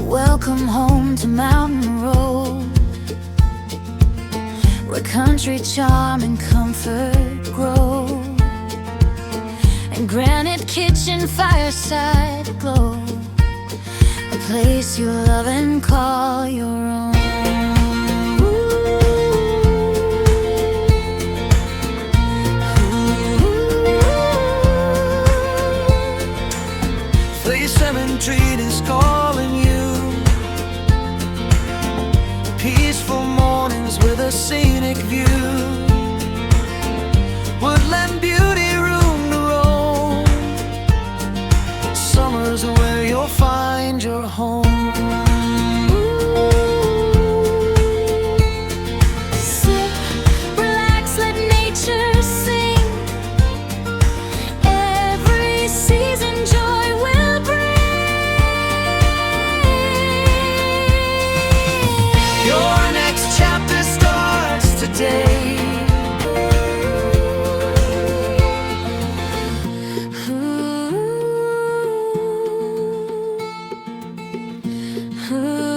Welcome home to Mountain Road, where country charm and comfort grow, and granite kitchen fireside glow, a place you love and call your own. Street is calling you. Peaceful mornings with a scenic view. Woodland beauty, room to roam. Summer's where you'll find your home. Sit, relax, let nature sing. Every season joy will bring. Your next chapter starts today. Ooh.